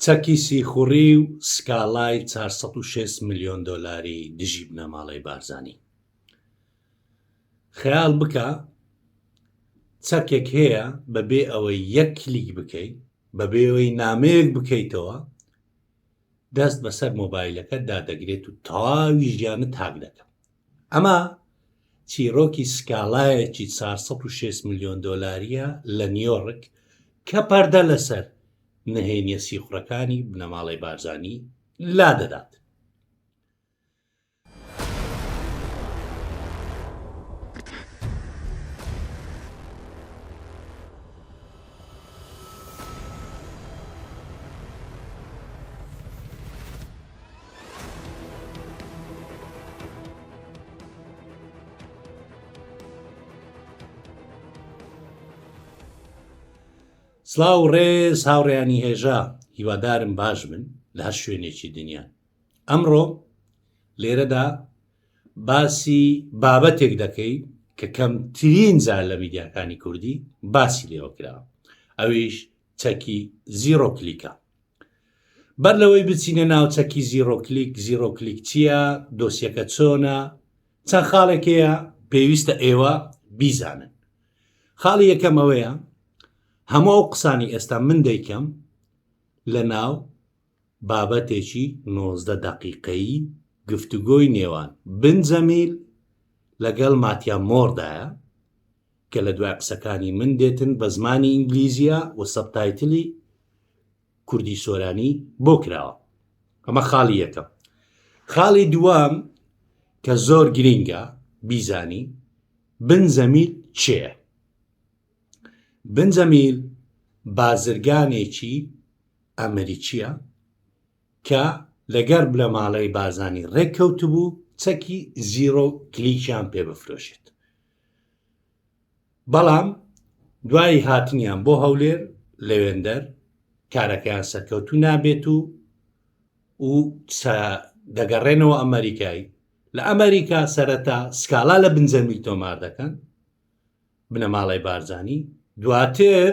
چەکی سیخوڕی و سکاڵای 406 ملیۆن دۆلاری دژی بنەماڵەی بارزانی. خەیاڵ بکە چەکێک هەیە بەبێ ئەوەی یەک کلیک بکەیت، بەبێ ئەوەی نامەیەک بکەیتەوە، دەست بەسەر مۆبایلەکەت دادەگرێت و تەواوی ژیانت تاک دەکەم. ئەمە چیرۆکی سکاڵایەکی 406 ملیۆن دۆلاریە لە نیویۆرک کە پەردە لەسەر نهێنیە سیخوڕەکانی بنەماڵەی بارزانی لا دەدات. سڵاو و ڕێز هاوڕێیانی هێژا، هیوادارم باش بن لە هەر شوێنێکی دنیا. ئەمڕۆ لێرەدا باسی بابەتێک دەکەی کە کەمترین جار لە میدیاکانی کوردی باسی لێوە کراوە، ئەویش چەکی زیرۆ کلیکە. بەر لەوەی بچینە ناو چەکی زیرۆ کلیک چییە، دۆسیەکە چۆنە، چەند خاڵێکەیە پێویستە ئێوە بیزانن. خاڵی یەکەم ئەوەیە هەموو ئەو قسانی ئێستا من دەیکەم لە ناو بابەتێکی 19 دەقیقەیی گفتوگۆی نێوان جەمیل لەگەڵ ماتیا مۆردایە کە لە دوای قسەکانی من دێتن بە زمانی ئینگلیزیە و سەبتایتلی کوردی سۆرانی بۆ کراوە. ئەمە خاڵی یەکەم. خاڵی دووەم کە زۆر گرینگە بیزانی جەمیل چێە. جەمیل بازرگانێکی ئەمریکیە کە لەگەر بنەماڵەی بارزانی ڕێککەوتبوو چەکی زیرۆ کلیکیان پێ بفرۆشێت. بەڵام دوای هاتنیان بۆ هەولێر لەوێندەر کارەکەیان سەرکەوتوو نابێت و دەگەڕێنەوە ئەمریکایی. لە ئەمریکا سەرەتا سکاڵا لە جەمیل تۆمار دەکەن بنەماڵەی بارزانی، دواتر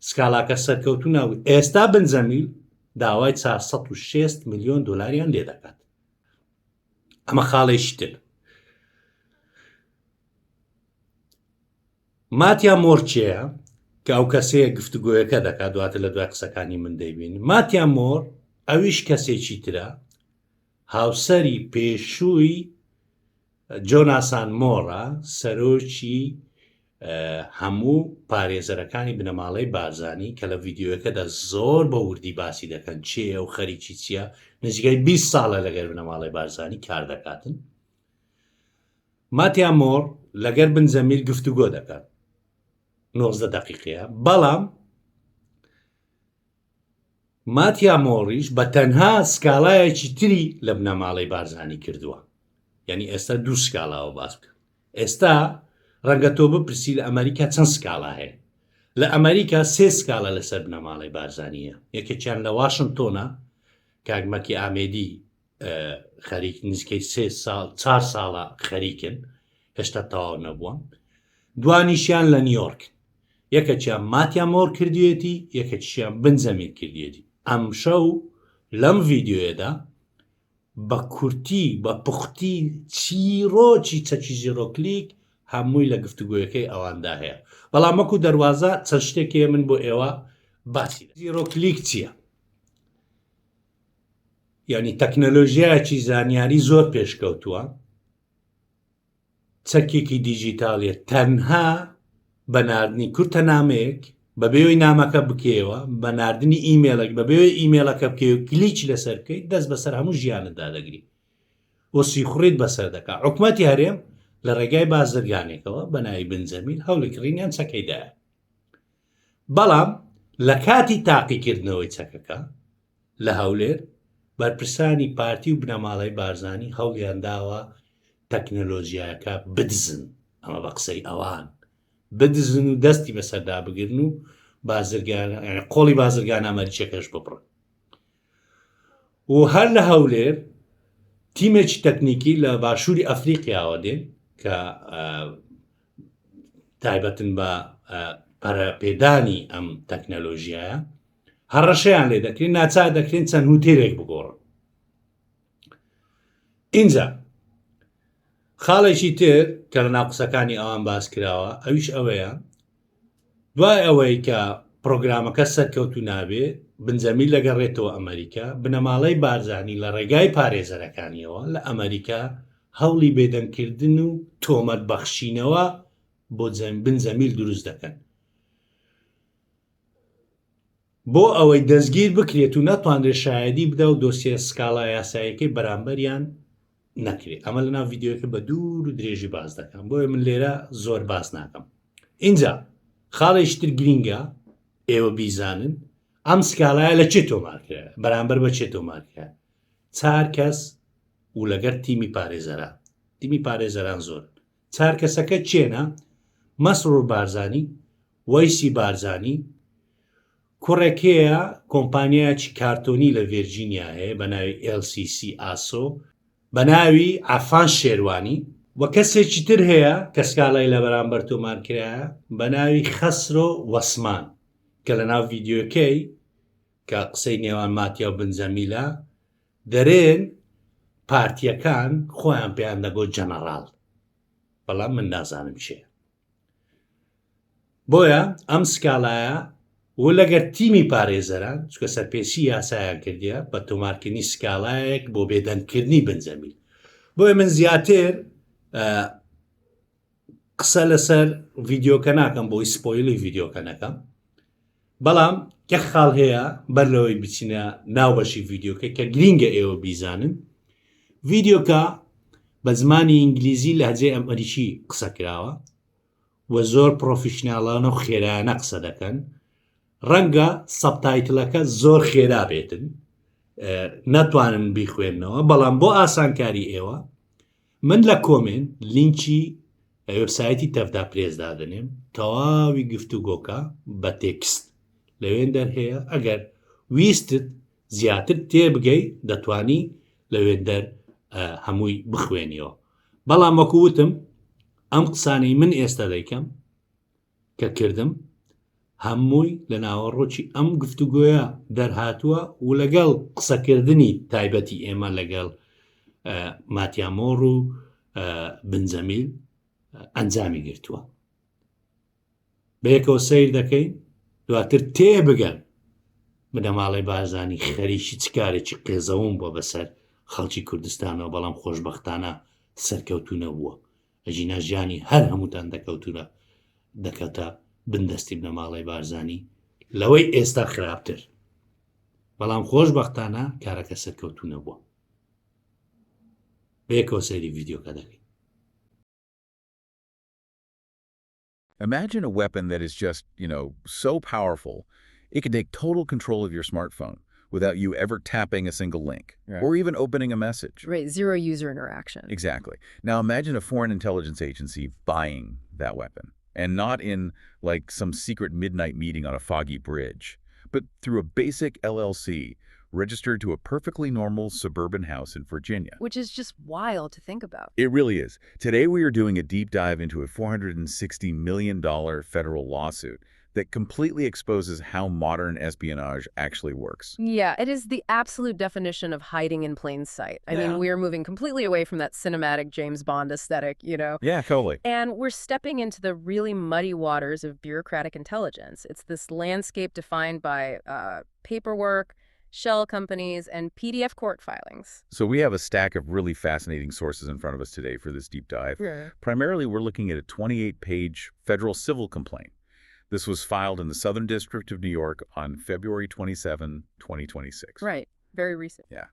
سکاڵاکە سەرکەوتوو ناوی. ئێستا جەمیل داوای 406 ملیۆن دۆلاریان لێ دەکات. ئەمە خاڵێکی تر. ماتیا مۆر چێە کە ئەو کەسەیە گفتوگۆیەکە دەکات، دواتر لە دوای قسەکانی من دەیبین. ماتیا مۆر ئەویش کەسێکی ترە، هاوسەری پێشووی جۆناسان مۆڕە، سەرۆکی هەموو پارێزەرەکانی بنەماڵەی بارزانی کە لە ڤیددیۆەکەدا زۆر بە وردی باسی دەکەن چێە و خەریکی چییە. نزیکای 20 ساڵە لەگەر بنەماڵەی بارزانی کار دەکاتن. ماتیا مۆر لەگەر جەمیل گفتوگۆ دەکات 19 دەقیقەیە. بەڵام ماتیا مۆڕیش بە تەنها سکاڵایەکی تری لە بنەماڵەی بارزانی کردووە. یعنی ئێستا دوو سکاڵاوە باس بکە. ئێستا ڕەنگە تۆ بپرسی لە ئەمریکا چەند سکاڵا هەیە. لە ئەمریکا 3 سکاڵە لەسەر بنەماڵەی بارزانیە. یەکێکیان لە واشنگتۆنە کاگمەکی ئامێدی خەریک نزیکەی 4 ساڵە خەریکن، هێشتا تەواو نەبووە. دوانیشیان لە نیویۆرک، یەکێکیان ماتیا مۆر کردوێتی، یەکێکیان جەمیل کردوێتی. ئەم شەو لەم ڤیددیۆیەدا بە کورتی بە پوختی چیرۆکی چەکی زیرۆ کلیک هەمووی لە گفتوگۆیەکەی ئەواندا هەیە. بەڵام وەکو دەواازە چەند شتێکێ من بۆ ئێوە باسی. زیرۆ کلیک چییە؟ یعنی تەکنەلۆژیایەکی زانیاری زۆر پێشکەوتووە، چەکێکی دیجیتاڵیە تەنها بە ناردنی کورتە نامەیەک بەبێەوەی نامەکە بکەوە، بە ناردنی ئیمێلێک بەبێەوەی ئیمێلەکە بکەوە کلیچ لەسەر بکەیت دەست بەسەر هەموو ژیانتدا دەگری و سیخوڕیت بەسەر دەکات. حکومەتی هەرێم لە ڕێگای بازرگانێکەوە بە ناوی جەمیل هەوڵێکڕینیان چەکەیدایە. بەڵام لە کاتی تاقیکردنەوەی چەکەکە لە هەولێر بەرپرسانی پارتی و بنەماڵەی بارزانی هەوڵیان داوە تەکنەلۆژیاکە بدزن. ئەمە بە قسەی ئەوان بدزن و دەستی بەسەردا بگرن و قۆڵی بازرگان ئەمریکیەکەش بپڕن. و هەر لە هەولێر تیمێکی تەکنیکی لە باشووری ئەفریقیاوە دێن کە تایبەتن بە پەرەپێدانی ئەم تەکنەلۆژیایە، هەڕەشەیان لێ دەکرێن ناچار دەکرێن چەند هوتێرێک بگۆڕن. اینجا خاڵێکی تر کە لە ناو قسەکانی ئەوان باس کراوە ئەویش ئەوەیە دوای ئەوەی کە پرۆگرامەکە سەرکەوتو نابێ بنجەمیل لەگەڕێتەوە ئەمریکا بنەماڵەی بارزانی لە ڕێگای پارێزەرەکانیەوە لە ئەمریکا هەوڵی بێدەنگکردن و تۆمەت بەخشینەوە بۆ بنجەمیل دروست دەکەن بۆ ئەوەی دەستگیر بکرێت و نەتوانرێت شایەدی بدە و دۆسیە سکاڵای یاساییەکەی بەرامبەریان نەکرێت. ئەمە لە ناو ڤیددیۆکە بە دوور و درێژی باز دەکەم بۆیە من لێرە زۆر باز ناکەم. اینجا خاڵێشتر گرینگە ئێوە بیزانن ئەم سکاڵایە لە چێ تۆمارکرا بەرامبەر بە چێ تۆمارکرا 4 کەس و لەگەر تیمی پارێزەران تیمی پارێزەران زۆر 4 کەسەکە چێنە مەسرور بارزانی وەیسی بارزانی کوڕێکەیە کۆمپانیایکی کارتۆنی لە ڤێرجینیا هەیە بە ناوی LCC ئاسۆ بە ناوی ئافان شێروانی و کەسێکی تر هەیە کە سکاڵای لە بەرامبەر تۆمارکرایە بە ناوی خەسرۆ وەسمان کە لە ناو ڤیددیۆکەی کە قسەی نێوان ماتیا و بنجەمیلە دەرێن پارتیەکان خۆیان پێیان دەگۆ جەنەڕاڵ بەڵام من نازانم چێە. بۆیە ئەم سکاڵایە و لەگەر تیمی پارێزەران چکە سەرپێچی یاسایان کردیە بە تۆمارکردنی سکاڵایەک بۆ بێدەنگکردنی بنجەمیل. بۆیە من زیاتر قسە لەسەر ڤیددیۆکە ناکەم بۆی سپۆیلی ڤیددیۆکە نەکەم بەڵام کە خاڵ هەیە بەر لەوەی بچینە ناوبەشی ڤیددیۆکە کە گرینگە ئێوە بیزانن ڤیددیۆکە بە زمانی ئینگلیزی لە هەجێ ئەمریکی قسە کراوە و زۆر پرۆفیشناڵانە و خێرایانە قسە دەکەن ڕەنگە سەبتایتڵەکە زۆر خێرا بێتن نەتوانن بیخوێننەوە بەڵام بۆ ئاسانکاری ئێوە من لە کۆمنت لینکی وێبسایتی تەفدا پرێس دادنێم تەواوی گفتوگۆکە بە تێکست لەوێن دەرهەیە ئەگەر ویستت زیاتر تێبگەی دەتوانی لەوێن دەر هەمووی بخوێنیەوە. بەڵام وەکووتم ئەم قسانەی من ئێستا دەیکەم کە کردم هەمووی لە ناوەڕۆکی ئەم گفتوگۆیە دەرهاتووە و لەگەڵ قسەکردنی تایبەتی ئێمە لەگەڵ ماتیامۆڕ و بنجەمیل ئەنجامی گرتووە. بەیەکەوە سیر دەکەین دواتر تێبگەن بنەماڵەی بارزانی خەریکی چکارێکی قێزەوم بۆ بەسەر خەڵکی کوردستانەوە بەڵام خۆشبەختانە سەرکەوتو نەبووە ئەژینا ژیانی هەر هەمووتان دەکەوتونە دەکەوتە بندەستی بنەماڵەی بارزانی لەوەی ئێستا خراپتر بەڵام خۆشبەختانە کارەکە سەرکەوتو نەبووە. بەیەکەوە سەیری ڤیددیۆکە دەکەین. Imagine a weapon that is just, so powerful, it can take total control of your smartphone without you ever tapping a single link or even opening a message. Right, zero user interaction. Exactly. Now imagine a foreign intelligence agency buying that weapon, and not in like some secret midnight meeting on a foggy bridge, but through a basic LLC registered to a perfectly normal suburban house in Virginia. Which is just wild to think about. It really is. Today we are doing a deep dive into a $460 million federal lawsuit that completely exposes how modern espionage actually works. Yeah, it is the absolute definition of hiding in plain sight. I mean, we're moving completely away from that cinematic James Bond aesthetic, Yeah, totally. And we're stepping into the really muddy waters of bureaucratic intelligence. It's this landscape defined by paperwork, shell companies, and PDF court filings. So we have a stack of really fascinating sources in front of us today for this deep dive. Yeah. Primarily, we're looking at a 28-page federal civil complaint. This was filed in the Southern District of New York on February 27, 2026. Right. Very recent. Yeah.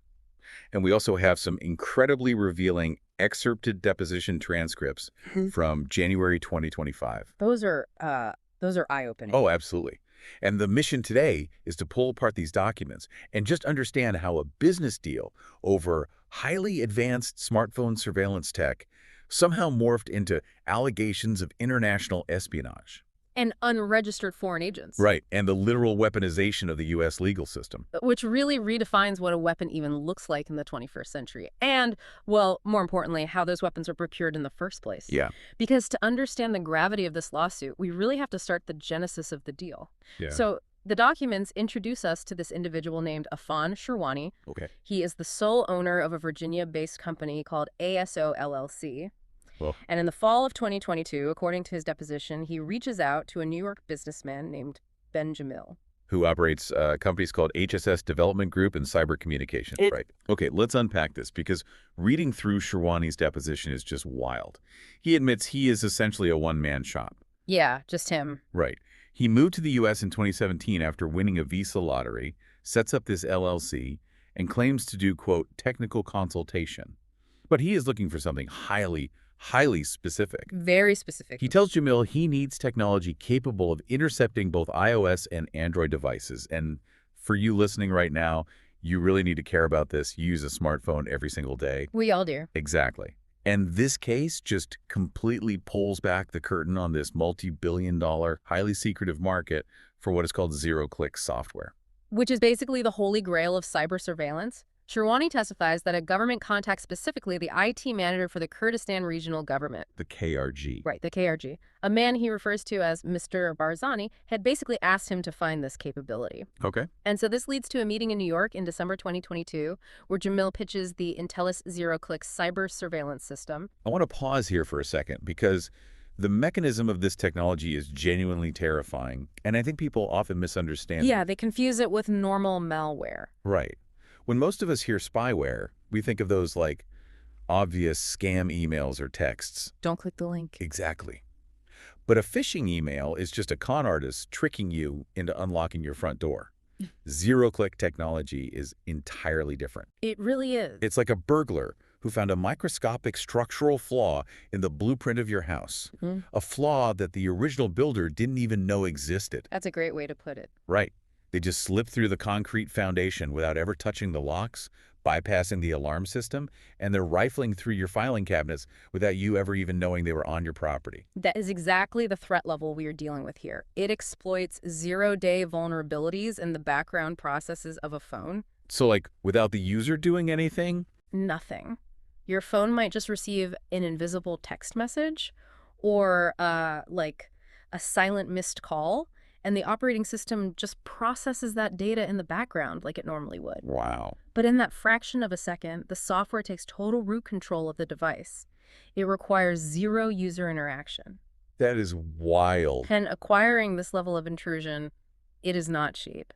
And we also have some incredibly revealing excerpted deposition transcripts from January 2025. Those are eye-opening. Oh, absolutely. And the mission today is to pull apart these documents and just understand how a business deal over highly advanced smartphone surveillance tech somehow morphed into allegations of international espionage. And unregistered foreign agents. Right, and the literal weaponization of the U.S. legal system. Which really redefines what a weapon even looks like in the 21st century. And, well, more importantly, how those weapons are procured in the first place. Yeah. Because to understand the gravity of this lawsuit, we really have to start the genesis of the deal. Yeah. So The documents introduce us to this individual named Afan Sherwani. Okay. He is the sole owner of a Virginia-based company called ASO LLC. Well, And in the fall of 2022, according to his deposition, he reaches out to a New York businessman named Jəməl. who operates companies called HSS Development Group and Cyber Communications, right? Okay, let's unpack this, because reading through Sherwani's deposition is just wild. He admits he is essentially a one-man shop. Yeah, just him. Right. He moved to the U.S. in 2017 after winning a visa lottery, sets up this LLC, and claims to do, quote, technical consultation. But he is looking for something highly specific. Very specific. He tells Jəməl he needs technology capable of intercepting both iOS and Android devices. And for you listening right now, you really need to care about this. You use a smartphone every single day. We all do. Exactly. And this case just completely pulls back the curtain on this multi-billion-dollar, highly secretive market for what is called zero-click software. Which is basically the holy grail of cyber surveillance. Sherwani testifies that a government contact, specifically the IT manager for the Kurdistan Regional Government. The KRG. Right, the KRG. A man he refers to as Mr. Barzani had basically asked him to find this capability. Okay. And so this leads to a meeting in New York in December 2022, where Jəməl pitches the Intellis zero-click cyber surveillance system. I want to pause here for a second, because the mechanism of this technology is genuinely terrifying, and I think people often misunderstand it. Yeah, they confuse it with normal malware. Right. When most of us hear spyware, we think of those like obvious scam emails or texts. Don't click the link. Exactly. But a phishing email is just a con artist tricking you into unlocking your front door. Zero-click technology is entirely different. It really is. It's like a burglar who found a microscopic structural flaw in the blueprint of your house. A flaw that the original builder didn't even know existed. That's a great way to put it. Right. They just slip through the concrete foundation without ever touching the locks, bypassing the alarm system, and they're rifling through your filing cabinets without you ever even knowing they were on your property. That is exactly the threat level we are dealing with here. It exploits zero-day vulnerabilities in the background processes of a phone. So, like, without the user doing anything? Nothing. Your phone might just receive an invisible text message or, like, a silent missed call, and the operating system just processes that data in the background like it normally would. Wow. But in that fraction of a second, the software takes total root control of the device. It requires zero user interaction. That is wild. And acquiring this level of intrusion, it is not cheap.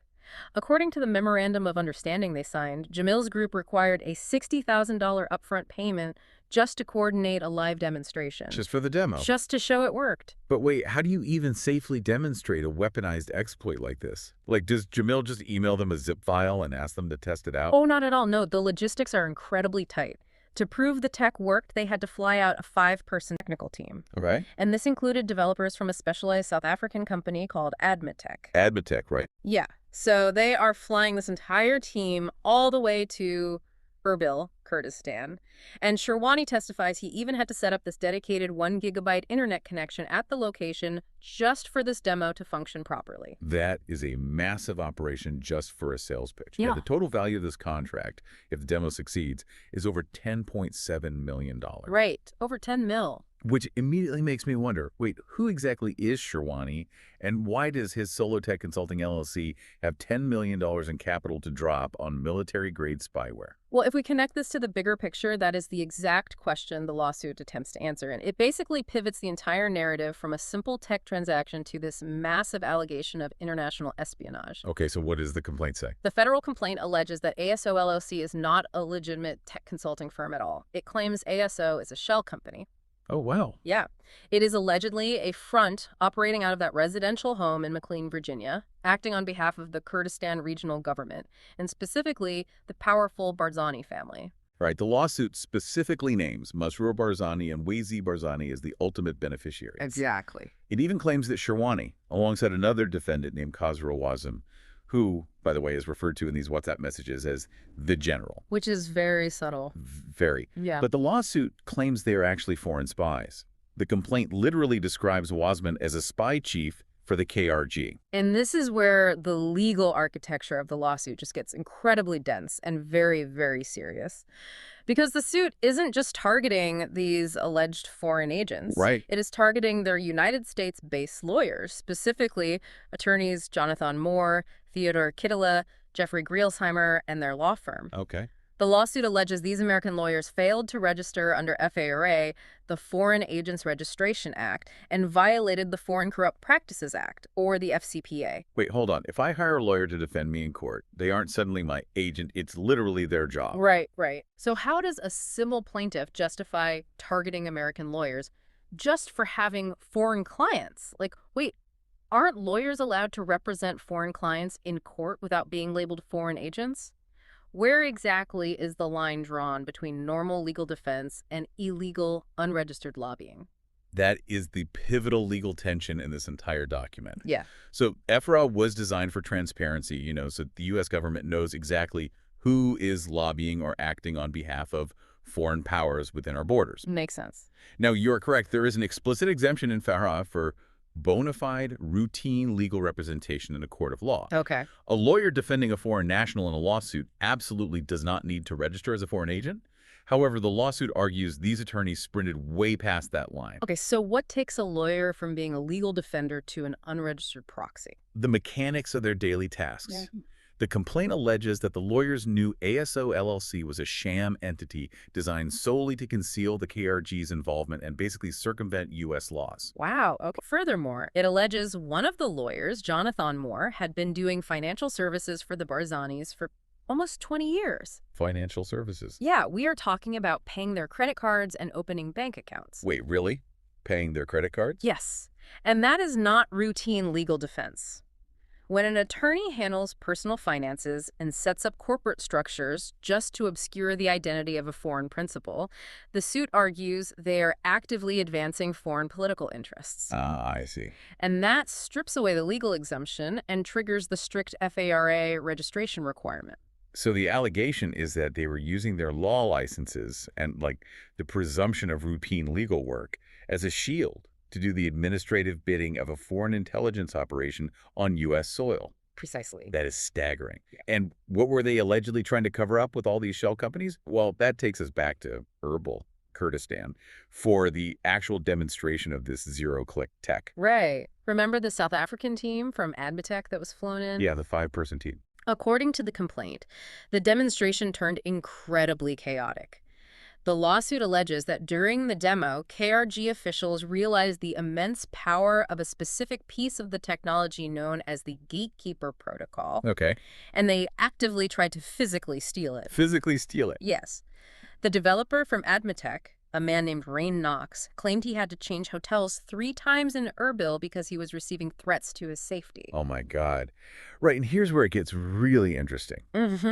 According to the Memorandum of Understanding they signed, Jəmäl's group required a $60,000 upfront payment just to coordinate a live demonstration. Just for the demo. Just to show it worked. But wait, how do you even safely demonstrate a weaponized exploit like this? Like, does Jəməl just email them a zip file and ask them to test it out? Oh, not at all. No, the logistics are incredibly tight. To prove the tech worked, they had to fly out a 5-person technical team. Okay. And this included developers from a specialized South African company called Admitech. Admitech, right? Yeah. So they are flying this entire team all the way to Erbil, Kurdistan. And Sherwani testifies he even had to set up this dedicated 1 gigabyte internet connection at the location just for this demo to function properly. That is a massive operation just for a sales pitch. Yeah. And the total value of this contract, if the demo succeeds, is over $10.7 million. Right. Over 10 mil. Which immediately makes me wonder, wait, who exactly is Sherwani, and why does his Solotech Consulting LLC have $10 million in capital to drop on military-grade spyware? Well, if we connect this to the bigger picture, that is the exact question the lawsuit attempts to answer. And it basically pivots the entire narrative from a simple tech transaction to this massive allegation of international espionage. Okay, so what does the complaint say? The federal complaint alleges that ASO LLC is not a legitimate tech consulting firm at all. It claims ASO is a shell company. Oh, wow. Yeah. It is allegedly a front operating out of that residential home in McLean, Virginia, acting on behalf of the Kurdistan Regional Government, and specifically the powerful Barzani family. Right. The lawsuit specifically names Masroor Barzani and Wazi Barzani as the ultimate beneficiaries. Exactly. It even claims that Sherwani, alongside another defendant named Khosrow Wazim, who, by the way, is referred to in these WhatsApp messages as the general. Which is very subtle. Very. Yeah. But the lawsuit claims they are actually foreign spies. The complaint literally describes Wazman as a spy chief for the KRG. And this is where the legal architecture of the lawsuit just gets incredibly dense and very, very serious. Because the suit isn't just targeting these alleged foreign agents. Right. It is targeting their United States-based lawyers, specifically attorneys Jonathan Moore, Theodore Kittela, Jeffrey Grielsheimer, and their law firm. Okay. The lawsuit alleges these American lawyers failed to register under FARA, the Foreign Agents Registration Act, and violated the Foreign Corrupt Practices Act, or the FCPA. Wait, hold on. If I hire a lawyer to defend me in court, they aren't suddenly my agent. It's literally their job. Right, right. So how does a civil plaintiff justify targeting American lawyers just for having foreign clients? Like, wait, aren't lawyers allowed to represent foreign clients in court without being labeled foreign agents? Where exactly is the line drawn between normal legal defense and illegal, unregistered lobbying? That is the pivotal legal tension in this entire document. Yeah. So FRA was designed for transparency, so the U.S. government knows exactly who is lobbying or acting on behalf of foreign powers within our borders. Makes sense. Now, you're correct. There is an explicit exemption in FRA for bona fide, routine legal representation in a court of law. Okay. A lawyer defending a foreign national in a lawsuit absolutely does not need to register as a foreign agent. However, the lawsuit argues these attorneys sprinted way past that line. Okay, so what takes a lawyer from being a legal defender to an unregistered proxy? The mechanics of their daily tasks. Yeah. The complaint alleges that the lawyers knew ASO LLC was a sham entity designed solely to conceal the KRG's involvement and basically circumvent U.S. laws. Wow. Okay. Furthermore, it alleges one of the lawyers, Jonathan Moore, had been doing financial services for the Barzanis for almost 20 years. Financial services. Yeah, we are talking about paying their credit cards and opening bank accounts. Wait, really? Paying their credit cards? Yes. And that is not routine legal defense. When an attorney handles personal finances and sets up corporate structures just to obscure the identity of a foreign principal, the suit argues they are actively advancing foreign political interests. Ah, I see. And that strips away the legal exemption and triggers the strict FARA registration requirement. So the allegation is that they were using their law licenses and, the presumption of routine legal work as a shield to do the administrative bidding of a foreign intelligence operation on U.S. soil. Precisely. That is staggering. Yeah. And what were they allegedly trying to cover up with all these shell companies? Well, that takes us back to Erbil, Kurdistan, for the actual demonstration of this zero-click tech. Right. Remember the South African team from Admitech that was flown in? Yeah, the 5-person team. According to the complaint, the demonstration turned incredibly chaotic. The lawsuit alleges that during the demo, KRG officials realized the immense power of a specific piece of the technology known as the gatekeeper protocol. Okay. And they actively tried to physically steal it. Physically steal it? Yes. The developer from Admitech, a man named Rain Knox, claimed he had to change hotels 3 times in Erbil because he was receiving threats to his safety. Oh, my God. Right, and here's where it gets really interesting.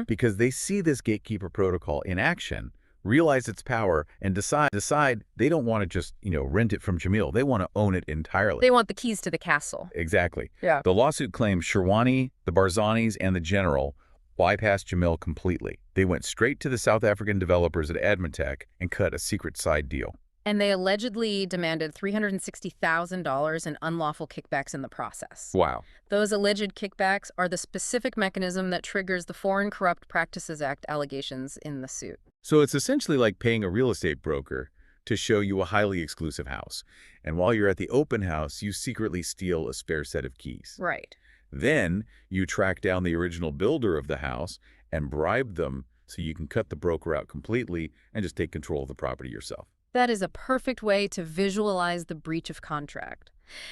Because they see this gatekeeper protocol in action, realize its power, and decide they don't want to just, rent it from Jəمیl. They want to own it entirely. They want the keys to the castle. Exactly. Yeah. The lawsuit claims Sherwani, the Barzanis, and the general bypassed Jəمیl completely. They went straight to the South African developers at Admitech and cut a secret side deal. And they allegedly demanded $360,000 in unlawful kickbacks in the process. Wow. Those alleged kickbacks are the specific mechanism that triggers the Foreign Corrupt Practices Act allegations in the suit. So it's essentially like paying a real estate broker to show you a highly exclusive house. And while you're at the open house, you secretly steal a spare set of keys. Right. Then you track down the original builder of the house and bribe them so you can cut the broker out completely and just take control of the property yourself. That is a perfect way to visualize the breach of contract.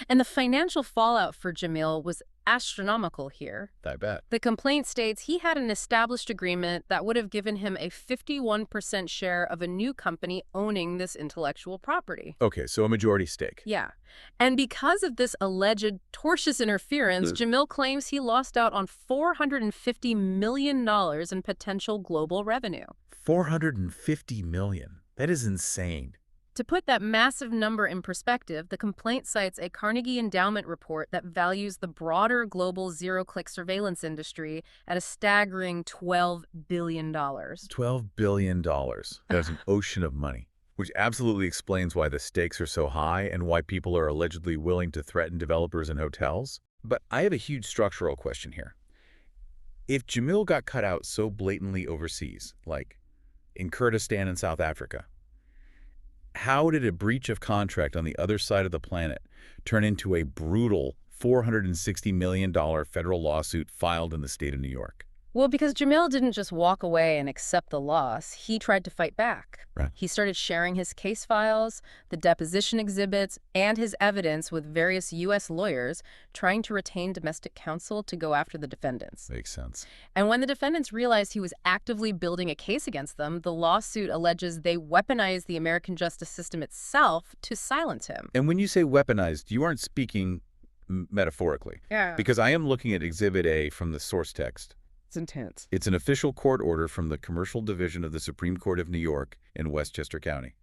And the financial fallout for Jəمیl was astronomical here. I bet. The complaint states he had an established agreement that would have given him a 51% share of a new company owning this intellectual property. Okay, so a majority stake. Yeah. And because of this alleged tortious interference, Jəمیl claims he lost out on $450 million in potential global revenue. $450 million. That is insane. To put that massive number in perspective, the complaint cites a Carnegie Endowment report that values the broader global zero-click surveillance industry at a staggering $12 billion. $12 billion. That's an ocean of money. Which absolutely explains why the stakes are so high and why people are allegedly willing to threaten developers and hotels. But I have a huge structural question here. If Jəمیl got cut out so blatantly overseas, like in Kurdistan in South Africa, how did a breach of contract on the other side of the planet turn into a brutal $460 million federal lawsuit filed in the state of New York? Well, because Jəمیl didn't just walk away and accept the loss, he tried to fight back. Right. He started sharing his case files, the deposition exhibits, and his evidence with various U.S. lawyers, trying to retain domestic counsel to go after the defendants. Makes sense. And when the defendants realized he was actively building a case against them, the lawsuit alleges they weaponized the American justice system itself to silence him. And when you say weaponized, you aren't speaking metaphorically. Yeah. Because I am looking at Exhibit A from the source text. It's intense. It's an official court order from the Commercial Division of the Supreme Court of New York in Westchester County.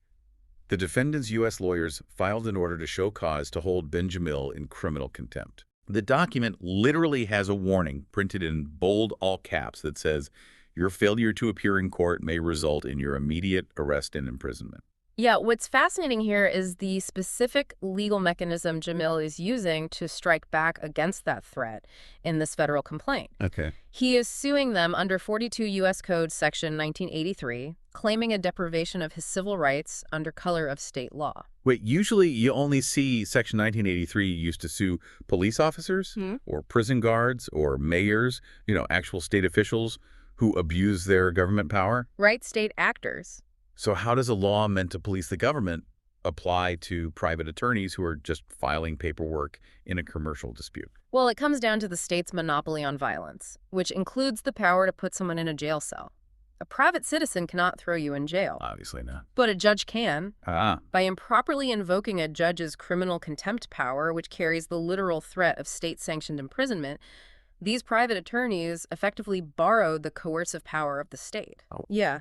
The defendant's U.S. lawyers filed an order to show cause to hold Ben Jəمیl in criminal contempt. The document literally has a warning printed in bold all caps that says, your failure to appear in court may result in your immediate arrest and imprisonment. Yeah, what's fascinating here is the specific legal mechanism Jəمیl is using to strike back against that threat in this federal complaint. Okay. He is suing them under 42 U.S. Code Section 1983, claiming a deprivation of his civil rights under color of state law. Wait, usually you only see Section 1983 used to sue police officers or prison guards or mayors, actual state officials who abuse their government power? Right, state actors. So how does a law meant to police the government apply to private attorneys who are just filing paperwork in a commercial dispute? Well, it comes down to the state's monopoly on violence, which includes the power to put someone in a jail cell. A private citizen cannot throw you in jail. Obviously not. But a judge can. Ah. By improperly invoking a judge's criminal contempt power, which carries the literal threat of state-sanctioned imprisonment, these private attorneys effectively borrowed the coercive power of the state. Oh. Yeah.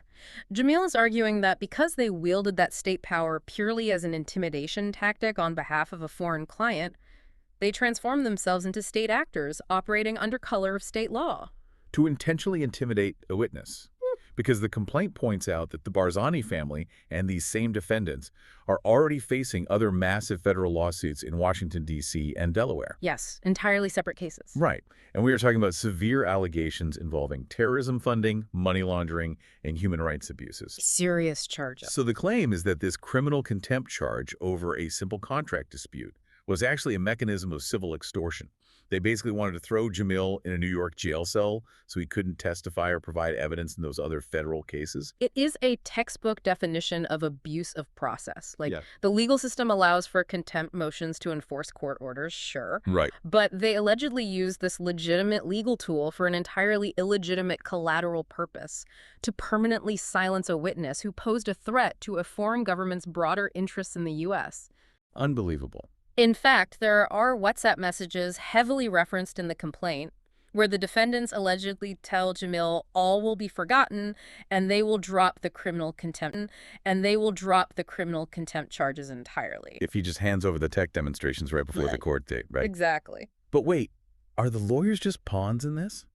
Jəمیl is arguing that because they wielded that state power purely as an intimidation tactic on behalf of a foreign client, they transformed themselves into state actors operating under color of state law. To intentionally intimidate a witness. Because the complaint points out that the Barzani family and these same defendants are already facing other massive federal lawsuits in Washington, D.C. and Delaware. Yes, entirely separate cases. Right. And we are talking about severe allegations involving terrorism funding, money laundering, and human rights abuses. Serious charges. So the claim is that this criminal contempt charge over a simple contract dispute was actually a mechanism of civil extortion. They basically wanted to throw Jəمیl in a New York jail cell so he couldn't testify or provide evidence in those other federal cases. It is a textbook definition of abuse of process. Yeah. The legal system allows for contempt motions to enforce court orders, sure. Right. But they allegedly used this legitimate legal tool for an entirely illegitimate collateral purpose, to permanently silence a witness who posed a threat to a foreign government's broader interests in the U.S. Unbelievable. In fact, there are WhatsApp messages heavily referenced in the complaint where the defendants allegedly tell Jəمیl all will be forgotten and they will drop the criminal contempt charges entirely. If he just hands over the tech demonstrations right before the court date, right? Exactly. But wait, are the lawyers just pawns in this?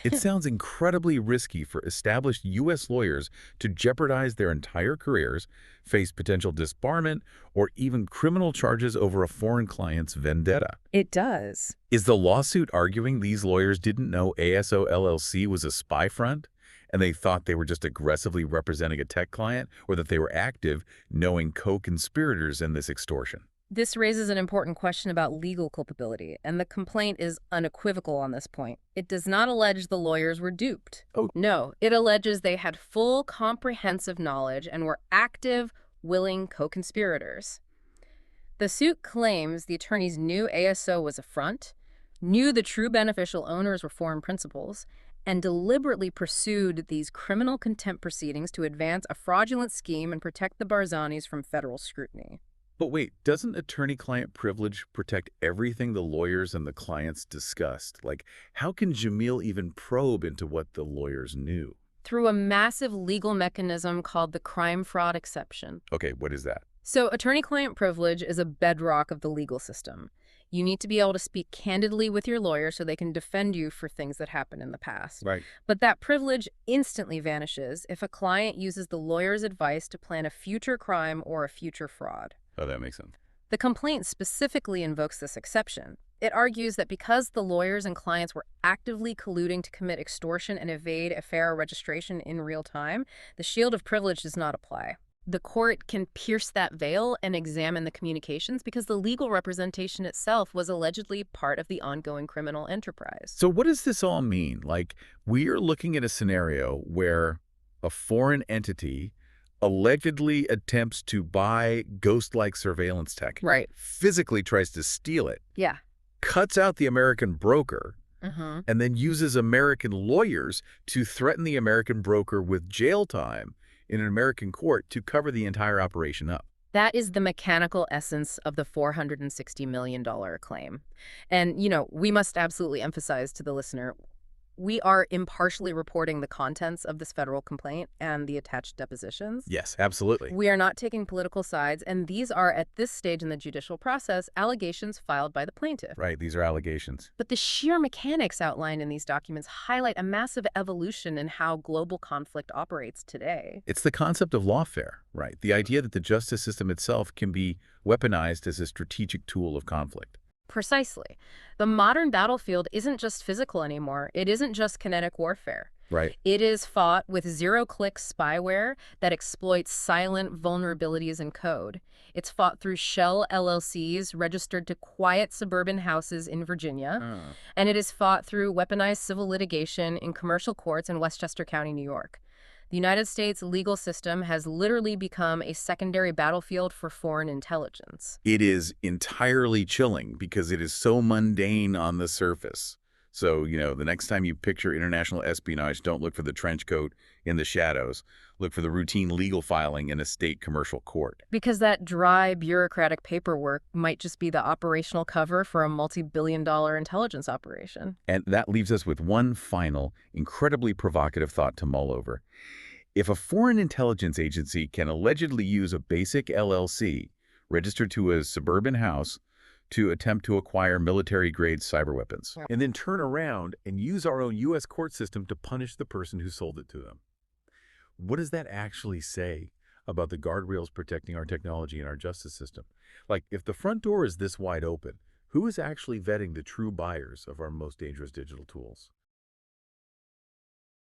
It sounds incredibly risky for established U.S. lawyers to jeopardize their entire careers, face potential disbarment, or even criminal charges over a foreign client's vendetta. It does. Is the lawsuit arguing these lawyers didn't know ASO LLC was a spy front, and they thought they were just aggressively representing a tech client, or that they were active, knowing co-conspirators in this extortion? This raises an important question about legal culpability, and the complaint is unequivocal on this point. It does not allege the lawyers were duped. Oh. No, it alleges they had full, comprehensive knowledge and were active, willing co-conspirators. The suit claims the attorneys knew ASO was a front, knew the true beneficial owners were foreign principals, and deliberately pursued these criminal contempt proceedings to advance a fraudulent scheme and protect the Barzanis from federal scrutiny. But wait, doesn't attorney-client privilege protect everything the lawyers and the clients discussed? Like, how can Jəمیl even probe into what the lawyers knew? Through a massive legal mechanism called the crime-fraud exception. Okay, what is that? So attorney-client privilege is a bedrock of the legal system. You need to be able to speak candidly with your lawyer so they can defend you for things that happened in the past. Right. But that privilege instantly vanishes if a client uses the lawyer's advice to plan a future crime or a future fraud. Oh, that makes sense. The complaint specifically invokes this exception. It argues that because the lawyers and clients were actively colluding to commit extortion and evade a fair registration in real time, the shield of privilege does not apply. The court can pierce that veil and examine the communications because the legal representation itself was allegedly part of the ongoing criminal enterprise. So what does this all mean? Like, we're looking at a scenario where a foreign entity allegedly attempts to buy ghost-like surveillance tech. Right. Physically tries to steal it. Yeah. Cuts out the American broker. And then uses American lawyers to threaten the American broker with jail time in an American court to cover the entire operation up. That is the mechanical essence of the $460 million claim. And, we must absolutely emphasize to the listener, we are impartially reporting the contents of this federal complaint and the attached depositions. Yes, absolutely. We are not taking political sides, and these are, at this stage in the judicial process, allegations filed by the plaintiff. Right, these are allegations. But the sheer mechanics outlined in these documents highlight a massive evolution in how global conflict operates today. It's the concept of lawfare, right? The idea that the justice system itself can be weaponized as a strategic tool of conflict. Precisely. The modern battlefield isn't just physical anymore. It isn't just kinetic warfare. Right. It is fought with zero-click spyware that exploits silent vulnerabilities in code. It's fought through shell LLCs registered to quiet suburban houses in Virginia. And it is fought through weaponized civil litigation in commercial courts in Westchester County, New York. The United States legal system has literally become a secondary battlefield for foreign intelligence. It is entirely chilling because it is so mundane on the surface. So, the next time you picture international espionage, don't look for the trench coat in the shadows. Look for the routine legal filing in a state commercial court. Because that dry, bureaucratic paperwork might just be the operational cover for a multi-billion-dollar intelligence operation. And that leaves us with one final, incredibly provocative thought to mull over. If a foreign intelligence agency can allegedly use a basic LLC registered to a suburban house to attempt to acquire military-grade cyber weapons, and then turn around and use our own U.S. court system to punish the person who sold it to them, what does that actually say about the guardrails protecting our technology and our justice system? Like, if the front door is this wide open, who is actually vetting the true buyers of our most dangerous digital tools?